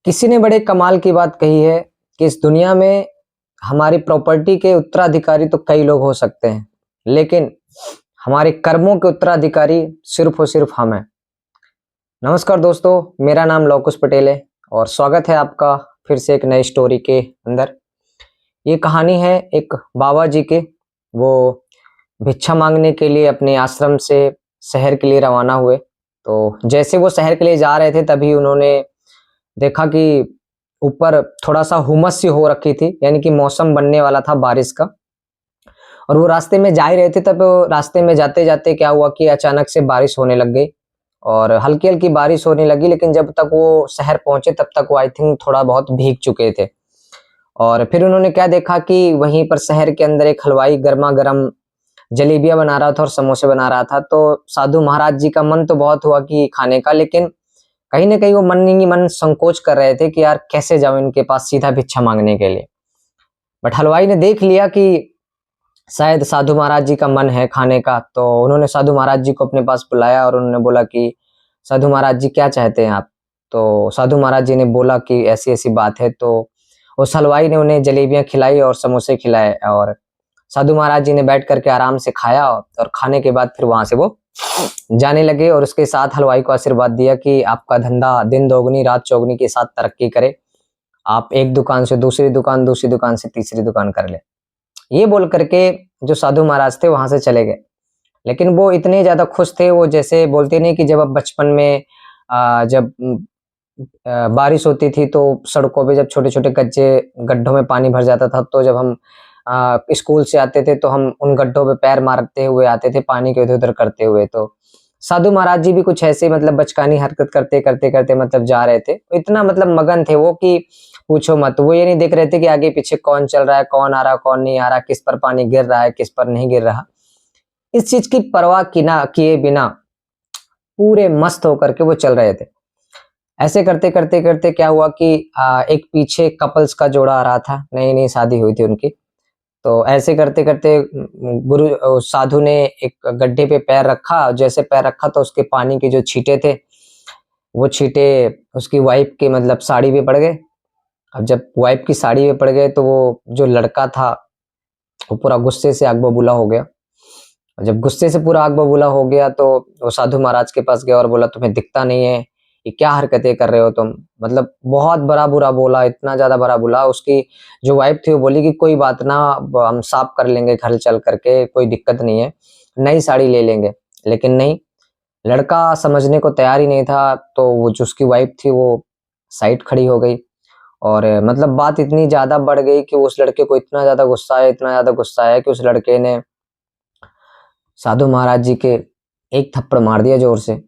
किसी ने बड़े कमाल की बात कही है कि इस दुनिया में हमारी प्रॉपर्टी के उत्तराधिकारी तो कई लोग हो सकते हैं, लेकिन हमारे कर्मों के उत्तराधिकारी सिर्फ और सिर्फ हम हैं। नमस्कार दोस्तों, मेरा नाम लौकुश पटेल है और स्वागत है आपका फिर से एक नई स्टोरी के अंदर। ये कहानी है एक बाबा जी के। वो भिक्षा मांगने के लिए अपने आश्रम से शहर के लिए रवाना हुए। तो जैसे वो शहर के लिए जा रहे थे तभी उन्होंने देखा कि ऊपर थोड़ा-सा हुमस सी हो रखी थी, यानी कि मौसम बनने वाला था बारिश का। और वो रास्ते में जा ही रहे थे, तब रास्ते में जाते-जाते क्या हुआ कि अचानक से बारिश होने लग गई और हल्की-हल्की बारिश होने लगी, लेकिन जब तक वो शहर पहुँचे तब तक वो आई थिंक थोड़ा बहुत भीग चुके थे। और फिर उन्होंने क्या देखा कि वहीं पर शहर के अंदर एक हलवाई गरमा-गरम जलेबियाँ बना रहा था और समोसे बना रहा था। तो साधु महाराज जी का मन तो बहुत हुआ कि खाने का, लेकिन कहीं न कहीं वो मन ही मन संकोच कर रहे थे कि यार कैसे जाऊँ इनके पास सीधा भिक्षा माँगने के लिए। बट हलवाई ने देख लिया कि शायद साधु महाराज जी का मन है खाने का, तो उन्होंने साधु महाराज जी को अपने पास बुलाया और उन्होंने बोला कि साधु महाराज जी क्या चाहते हैं आप? तो साधु महाराज जी ने बोला कि ऐसी-ऐसी बात है। तो उस हलवाई ने उन्हें जलेबियाँ खिलाई और समोसे खिलाए और साधु महाराज जी ने बैठ कर के आराम से खाया और खाने के बाद फिर वहाँ से वो जाने लगे और उसके साथ हलवाई को आशीर्वाद दिया कि आपका धंधा दिन दोगुनी रात चौगुनी के साथ तरक्की करे। आप एक दुकान से दूसरी दुकान, दूसरी दुकान से तीसरी दुकान कर लें। ये बोल करके जो साधु महाराज थे वहां से चले गए। लेकिन वो इतने ज्यादा खुश थे, वो जैसे बोलते नहीं कि जब आप बचपन में जब बारिश होती थी तो सड़कों पे जब छोटे-छोटे कच्चे गड्ढों में पानी भर जाता था, तो जब हम स्कूल से आते थे तो हम उन गड्ढों पे पैर मारते हुए आते थे, पानी के इधर-उधर करते हुए। तो साधु महाराज जी भी कुछ ऐसे मतलब बचकानी हरकत करते मतलब जा रहे थे। इतना मतलब मगन थे वो कि पूछो मत। वो ये नहीं देख रहे थे कि आगे पीछे कौन चल रहा है, कौन आ रहा है, कौन नहीं आ रहा, किस पर पानी गिर रहा है, किस पर नहीं गिर रहा। इस चीज की परवाह किए बिना पूरे मस्त होकर के वो चल रहे थे। ऐसे करते क्या हुआ कि एक पीछे कपल्स का जोड़ा आ रहा था, नई-नई शादी हुई थी उनकी। तो ऐसे करते-करते साधु ने एक गड्ढे पे पैर रखा, जैसे पैर रखा तो उसके पानी के जो छींटे थे, वो छींटे उसकी वाइफ के मतलब साड़ी पे पड़ गए। अब जब वाइफ की साड़ी पे पड़ गए तो वो जो लड़का था, वो पूरा गुस्से से आग बबूला हो गया। और जब गुस्से से पूरा आग बबूला हो गया तो वो साधु महाराज के पास गया और बोला, तुम्हें दिखता नहीं है, ये क्या हरकतें कर रहे हो तुम? मतलब बहुत बुरा बोला, इतना ज़्यादा बुरा बोला। उसकी जो वाइफ थी वो बोली कि कोई बात ना, अब हम साफ कर लेंगे घर चल करके, कोई दिक्कत नहीं है, नई साड़ी ले लेंगे। लेकिन नहीं, लड़का समझने को तैयार ही नहीं था। तो वो जो उसकी वाइफ थी वो साइड खड़ी हो गई और मतलब बात इतनी ज़्यादा बढ़ गई कि उस लड़के को इतना ज़्यादा गुस्सा आया कि उस लड़के ने साधु महाराज जी के एक थप्पड़ मार दिया जोर से।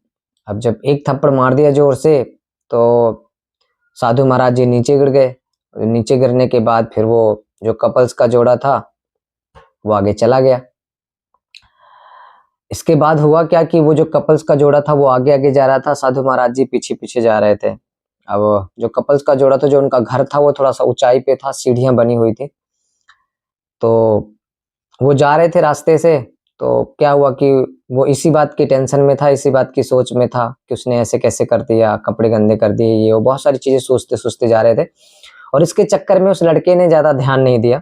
अब जब एक थप्पड़ मार दिया जोर से तो साधु महाराज जी नीचे गिर गए। नीचे गिरने के बाद फिर वो जो कपल्स का जोड़ा था वो आगे चला गया। इसके बाद हुआ क्या कि वो जो कपल्स का जोड़ा था वो आगे-आगे जा रहा था, साधु महाराज जी पीछे-पीछे जा रहे थे। अब जो कपल्स का जोड़ा था, जो उनका घर था वो थोड़ा-सा ऊँचाई पे था, सीढ़ियाँ बनी हुई थी। तो वो जा रहे थे रास्ते से, तो क्या हुआ कि वो इसी बात की टेंशन में था, इसी बात की सोच में था कि उसने ऐसे कैसे कर दिया, कपड़े गंदे कर दिए, ये वो बहुत सारी चीज़ें सोचते-सोचते जा रहे थे और इसके चक्कर में उस लड़के ने ज़्यादा ध्यान नहीं दिया।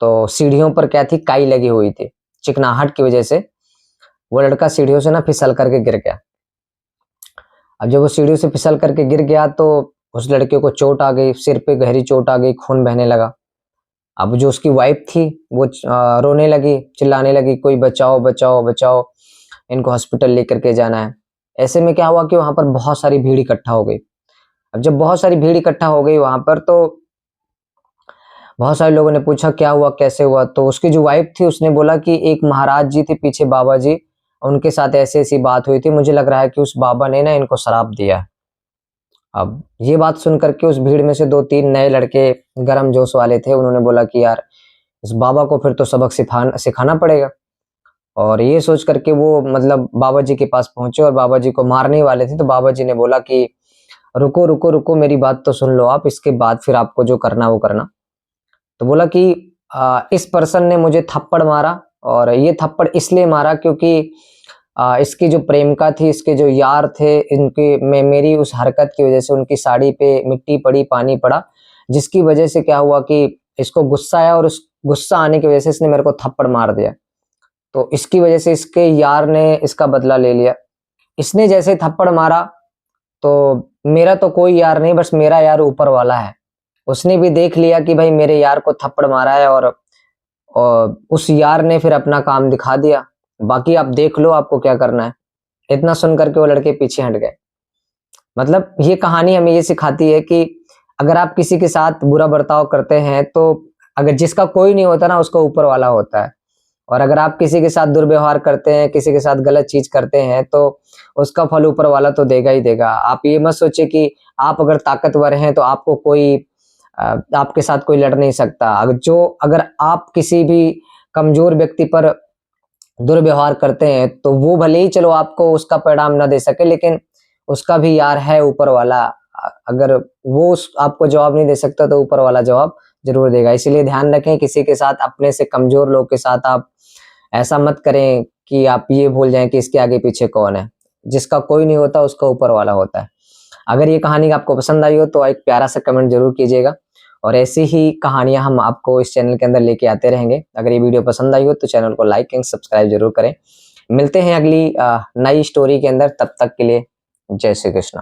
तो सीढ़ियों पर क्या थी, काई लगी हुई थी। चिकनाहट की वजह से वो लड़का सीढ़ियों से ना फिसल करके गिर गया। अब जब वो सीढ़ियों से फिसल करके गिर गया तो उस लड़के को चोट आ गई, सिर पे गहरी चोट आ गई, खून बहने लगा। अब जो उसकी वाइफ थी वो रोने लगी, चिल्लाने लगी, कोई बचाओ, बचाओ, बचाओ, इनको हॉस्पिटल लेकर के जाना है। ऐसे में क्या हुआ कि वहाँ पर बहुत सारी भीड़ इकट्ठा हो गई। अब जब बहुत सारी भीड़ इकट्ठा हो गई वहाँ पर, तो बहुत सारे लोगों ने पूछा क्या हुआ, कैसे हुआ? तो उसकी जो वाइफ थी उसने बोला कि एक महाराज जी थे पीछे, बाबा जी, उनके साथ ऐसी-ऐसी बात हुई थी। मुझे लग रहा है कि उस बाबा ने ना इनको श्राप दिया है। अब ये बात सुन कर के उस भीड़ में से 2-3 नए लड़के गर्म जोश वाले थे, उन्होंने बोला कि यार इस बाबा को फिर तो सबक सिखाना पड़ेगा। और ये सोच करके वो मतलब बाबा जी के पास पहुंचे और बाबा जी को मारने ही वाले थे। तो बाबा जी ने बोला कि रुको रुको रुको, मेरी बात तो सुन लो आप, इसके बाद फिर आपको जो करना वो करना। तो बोला कि इस पर्सन ने मुझे थप्पड़ मारा और ये थप्पड़ इसलिए मारा क्योंकि इसकी जो प्रेमिका थी, इसके जो यार थे, इनके मेरी उस हरकत की वजह से उनकी साड़ी पे मिट्टी पड़ी, पानी पड़ा, जिसकी वजह से क्या हुआ कि इसको गुस्सा आया और उस गुस्सा आने की वजह से इसने मेरे को थप्पड़ मार दिया। तो इसकी वजह से इसके यार ने इसका बदला ले लिया। इसने जैसे थप्पड़ मारा तो मेरा तो कोई यार नहीं, बस मेरा यार ऊपर वाला है। उसने भी देख लिया कि भाई मेरे यार को थप्पड़ मारा है और उस यार ने फिर अपना काम दिखा दिया। बाकी आप देख लो आपको क्या करना है। इतना सुन करके वो लड़के पीछे हट गए। मतलब ये कहानी हमें ये सिखाती है कि अगर आप किसी के साथ बुरा बर्ताव करते हैं तो अगर जिसका कोई नहीं होता ना, उसका ऊपर वाला होता है। और अगर आप किसी के साथ दुर्व्यवहार करते हैं, किसी के साथ गलत चीज करते हैं, तो उसका फल ऊपर वाला तो देगा ही देगा। आप ये मत सोचिए कि आप अगर ताकतवर हैं तो आपको कोई आपके साथ कोई लड़ नहीं सकता। अगर आप किसी भी कमजोर व्यक्ति पर दुर्व्यवहार करते हैं तो वो भले ही चलो आपको उसका परिणाम ना दे सके, लेकिन उसका भी यार है ऊपर वाला। अगर वो आपको जवाब नहीं दे सकता तो ऊपर वाला जवाब जरूर देगा। इसीलिए ध्यान रखें, किसी के साथ, अपने से कमजोर लोग के साथ आप ऐसा मत करें कि आप ये भूल जाएं कि इसके आगे पीछे कौन है। जिसका कोई नहीं होता उसका ऊपर वाला होता है। अगर ये कहानी आपको पसंद आई हो तो एक प्यारा सा कमेंट जरूर कीजिएगा, और ऐसी ही कहानियां हम आपको इस चैनल के अंदर लेके आते रहेंगे। अगर ये वीडियो पसंद आई हो तो चैनल को लाइक एंड सब्सक्राइब जरूर करें। मिलते हैं अगली नई स्टोरी के अंदर, तब तक के लिए जय श्री कृष्ण।